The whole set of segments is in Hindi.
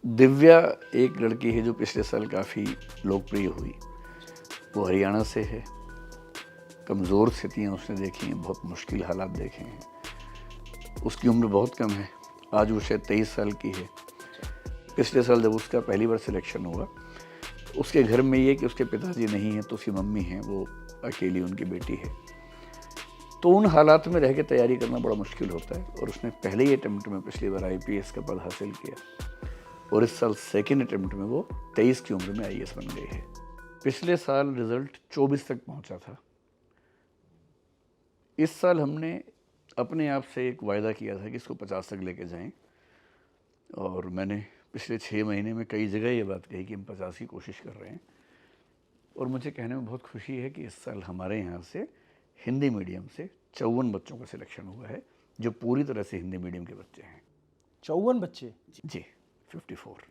दिव्या एक लड़की है जो पिछले साल काफ़ी लोकप्रिय हुई। वो हरियाणा से है। कमज़ोर स्थितियाँ उसने देखी हैं, बहुत मुश्किल हालात देखे हैं। उसकी उम्र बहुत कम है, आज वो शायद 23 साल की है। पिछले साल जब उसका पहली बार सिलेक्शन हुआ, उसके घर में ये कि उसके पिताजी नहीं हैं तो उसकी मम्मी हैं, वो अकेली उनकी बेटी है। तो उन हालात में रह के तैयारी करना बड़ा मुश्किल होता है और उसने पहले ही अटेम्प्ट में पिछली बार IPS का पद हासिल किया और इस साल सेकेंड अटेम्प्ट में वो 23 की उम्र में IAS बन गई है। पिछले साल रिज़ल्ट 24 तक पहुंचा था। इस साल हमने अपने आप से एक वायदा किया था कि इसको 50 तक लेके जाएं और मैंने पिछले 6 महीने में कई जगह ये बात कही कि हम 50 की कोशिश कर रहे हैं। और मुझे कहने में बहुत खुशी है कि इस साल हमारे यहाँ से हिंदी मीडियम से 54 बच्चों का सिलेक्शन हुआ है, जो पूरी तरह से हिंदी मीडियम के बच्चे हैं। 54 बच्चे? जी 54।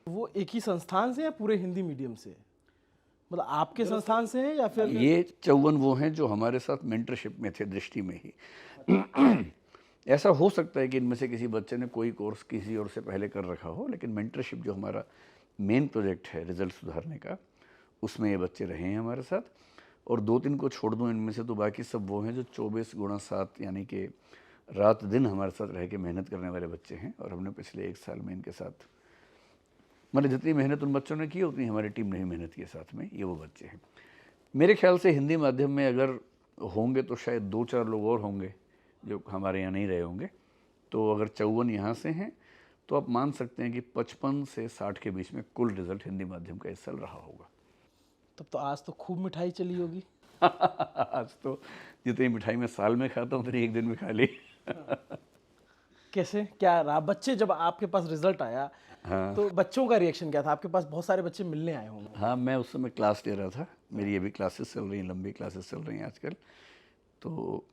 वो एक ही संस्थान से या पूरे हिंदी मीडियम से? मतलब आपके संस्थान से है या फिर? ये 54 वो हैं जो हमारे साथ मेंटरशिप में थे, दृष्टि में ही। ऐसा हो सकता है कि इनमें से किसी बच्चे ने कोई कोर्स किसी और से पहले कर रखा हो, लेकिन मेंटरशिप जो हमारा मेन प्रोजेक्ट है रिजल्ट सुधारने का, उसमें ये बच्चे रहे हैं हमारे साथ। और 2-3 को छोड़ दूँ इनमें से, तो बाकी सब वो हैं जो 24x7 यानी कि रात दिन हमारे साथ रह के मेहनत करने वाले बच्चे हैं। और हमने पिछले 1 साल में इनके साथ, मतलब जितनी मेहनत उन बच्चों ने की उतनी हमारी टीम ने भी मेहनत की साथ में। ये वो बच्चे हैं। मेरे ख्याल से हिंदी माध्यम में अगर होंगे तो शायद 2-4 लोग और होंगे जो हमारे यहाँ नहीं रहे होंगे। तो अगर 54 यहाँ से हैं तो आप मान सकते हैं कि 55 से 60 के बीच में कुल रिजल्ट हिंदी माध्यम का इस साल रहा होगा। तब तो आज तो खूब मिठाई चली होगी। आज तो जितनी मिठाई मैं साल में खाता हूँ उतनी एक दिन में खा ली। कैसे क्या रहा? बच्चे जब आपके पास रिजल्ट आया, हाँ तो बच्चों का रिएक्शन क्या था? आपके पास बहुत सारे बच्चे मिलने आए होंगे। हाँ, मैं उस समय क्लास ले रहा था। मेरी अभी क्लासेस चल रही हैं, लंबी क्लासेस चल रही हैं आजकल। तो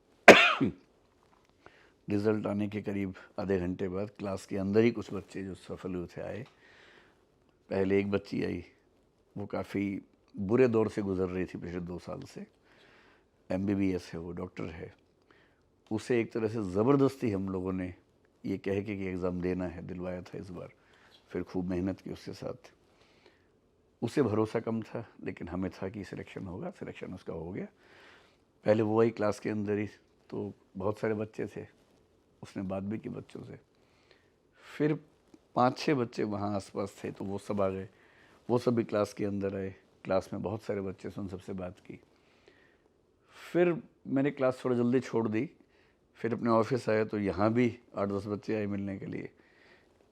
रिज़ल्ट आने के करीब आधे घंटे बाद क्लास के अंदर ही कुछ बच्चे जो सफल हुए थे आए। पहले एक बच्ची आई, वो काफ़ी बुरे दौर से गुजर रही थी पिछले 2 साल से। MBBS है, वो डॉक्टर है। उसे एक तरह से ज़बरदस्ती हम लोगों ने ये कह के कि एग्ज़ाम देना है दिलवाया था इस बार। फिर खूब मेहनत की उसके साथ। उसे भरोसा कम था, लेकिन हमें था कि सिलेक्शन होगा। सिलेक्शन उसका हो गया। पहले वो आई क्लास के अंदर ही, तो बहुत सारे बच्चे थे, उसने बात भी की बच्चों से। फिर 5-6 बच्चे वहाँ आसपास थे तो वो सब आ गए, वो सब भी क्लास के अंदर आए। क्लास में बहुत सारे बच्चे से, उन सबसे बात की। फिर मैंने क्लास थोड़ा जल्दी छोड़ दी। फिर अपने ऑफिस आया तो यहाँ भी 8-10 बच्चे आए मिलने के लिए।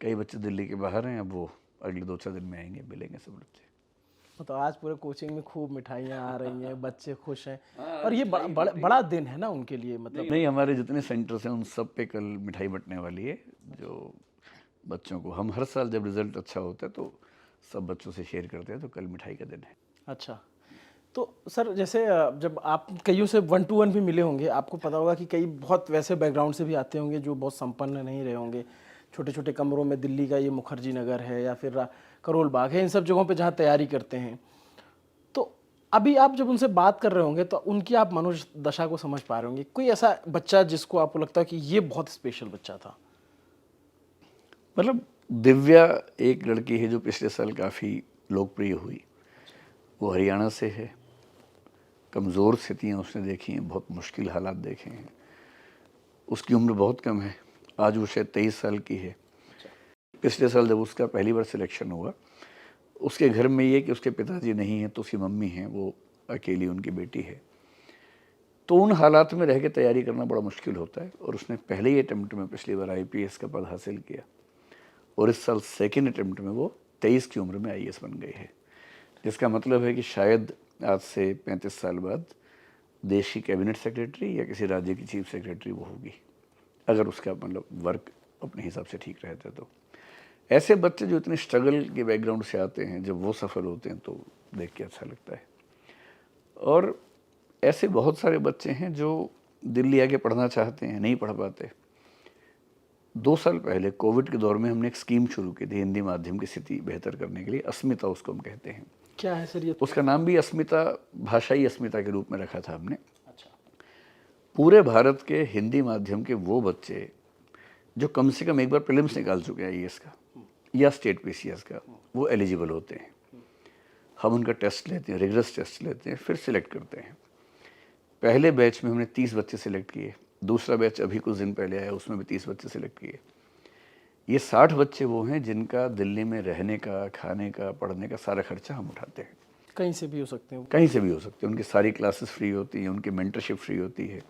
कई बच्चे दिल्ली के बाहर हैं, अब वो अगले 2-4 दिन में आएंगे, मिलेंगे सब बच्चे। तो आज पूरे कोचिंग में खूब मिठाइयाँ आ रही हैं, बच्चे खुश हैं। और ये बड़ा दिन है ना उनके लिए, मतलब। नहीं, हमारे जितने सेंटर्स हैं उन सब पे कल मिठाई बंटने वाली है, जो बच्चों को हम हर साल जब रिज़ल्ट अच्छा होता है तो सब बच्चों से शेयर करते हैं। तो कल मिठाई का दिन है। अच्छा, तो सर जैसे जब आप कईयों से 1 to 1 भी मिले होंगे, आपको पता होगा कि कई बहुत वैसे बैकग्राउंड से भी आते होंगे जो बहुत संपन्न नहीं रहे होंगे। छोटे छोटे कमरों में, दिल्ली का ये मुखर्जी नगर है या फिर करोल बाग है, इन सब जगहों पे जहाँ तैयारी करते हैं। तो अभी आप जब उनसे बात कर रहे होंगे तो उनकी आप मनोदशा को समझ पा रहे होंगे। कोई ऐसा बच्चा जिसको आपको लगता है कि ये बहुत स्पेशल बच्चा था? मतलब दिव्या एक लड़की है जो पिछले साल काफ़ी लोकप्रिय हुई। वो हरियाणा से है। कमज़ोर स्थितियाँ उसने देखी हैं, बहुत मुश्किल हालात देखे हैं। उसकी उम्र बहुत कम है, आज वो शायद 23 साल की है। पिछले साल जब उसका पहली बार सिलेक्शन हुआ, उसके घर में ये कि उसके पिताजी नहीं हैं तो उसकी मम्मी हैं, वो अकेली उनकी बेटी है। तो उन हालात में रह के तैयारी करना बड़ा मुश्किल होता है और उसने पहले ही अटेम्प्ट में पिछली बार IPS का पद हासिल किया और इस साल सेकेंड अटेम्प्ट में वो 23 की उम्र में IAS बन गई है। जिसका मतलब है कि शायद आज से 35 साल बाद देश की कैबिनेट सेक्रेटरी या किसी राज्य की चीफ सेक्रेटरी वो होगी, अगर उसका मतलब वर्क अपने हिसाब से ठीक रहता है। तो ऐसे बच्चे जो इतने स्ट्रगल के बैकग्राउंड से आते हैं, जब वो सफल होते हैं तो देख के अच्छा लगता है। और ऐसे बहुत सारे बच्चे हैं जो दिल्ली आके पढ़ना चाहते हैं, नहीं पढ़ पाते। 2 साल पहले कोविड के दौर में हमने एक स्कीम शुरू की थी हिंदी माध्यम की स्थिति बेहतर करने के लिए। अस्मिता उसको हम कहते हैं। क्या है सर ये? उसका नाम भी अस्मिता, भाषाई अस्मिता के रूप में रखा था हमने। अच्छा। पूरे भारत के हिंदी माध्यम के वो बच्चे जो कम से कम एक बार प्रीलिम्स निकाल चुके हैं IAS का, या स्टेट पीसीएस का, वो एलिजिबल होते हैं। हम उनका टेस्ट लेते हैं, रिगरस टेस्ट लेते हैं, फिर सिलेक्ट करते हैं। पहले बैच में हमने 30 बच्चे सिलेक्ट किए, दूसरा बैच अभी कुछ दिन पहले आया, उसमें भी 30 बच्चे सिलेक्ट किए। ये 60 बच्चे वो हैं जिनका दिल्ली में रहने का, खाने का, पढ़ने का सारा खर्चा हम उठाते हैं। कहीं से भी हो सकते हैं? कहीं से भी हो सकते हैं, उनकी सारी क्लासेस फ्री होती हैं, उनकी मेंटरशिप फ्री होती है।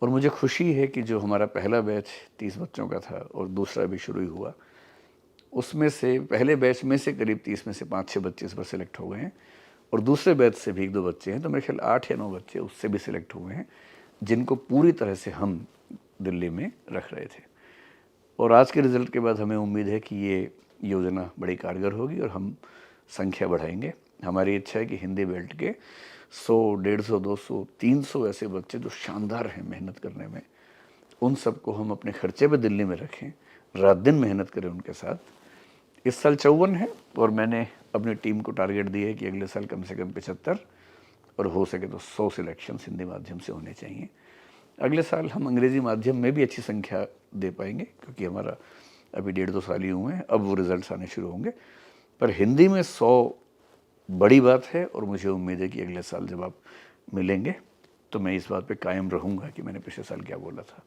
और मुझे खुशी है कि जो हमारा पहला बैच 30 बच्चों का था और दूसरा भी शुरू ही हुआ, उसमें से पहले बैच में से करीब 30 में से 5-6 बच्चे इस बार सिलेक्ट हो गए हैं, और दूसरे बैच से भी 1-2 बच्चे हैं, तो मेरे ख्याल 8 या 9 बच्चे उससे भी सिलेक्ट हुए हैं, जिनको पूरी तरह से हम दिल्ली में रख रहे थे। और आज के रिज़ल्ट के बाद हमें उम्मीद है कि ये योजना बड़ी कारगर होगी और हम संख्या बढ़ाएंगे। हमारी इच्छा है कि हिंदी बेल्ट के 100, 150, 200, 300 ऐसे बच्चे जो शानदार हैं मेहनत करने में, उन सबको हम अपने खर्चे पे दिल्ली में रखें, रात दिन मेहनत करें उनके साथ। इस साल 54 है और मैंने अपनी टीम को टारगेट दिया है कि अगले साल कम से कम 75 और हो सके तो 100 सिलेक्शन हिंदी माध्यम से होने चाहिए। अगले साल हम अंग्रेज़ी माध्यम में भी अच्छी संख्या दे पाएंगे, क्योंकि हमारा अभी 1.5-2 साल ही हुए हैं, अब वो रिज़ल्ट्स आने शुरू होंगे। पर हिंदी में 100 बड़ी बात है, और मुझे उम्मीद है कि अगले साल जब आप मिलेंगे तो मैं इस बात पे कायम रहूँगा कि मैंने पिछले साल क्या बोला था।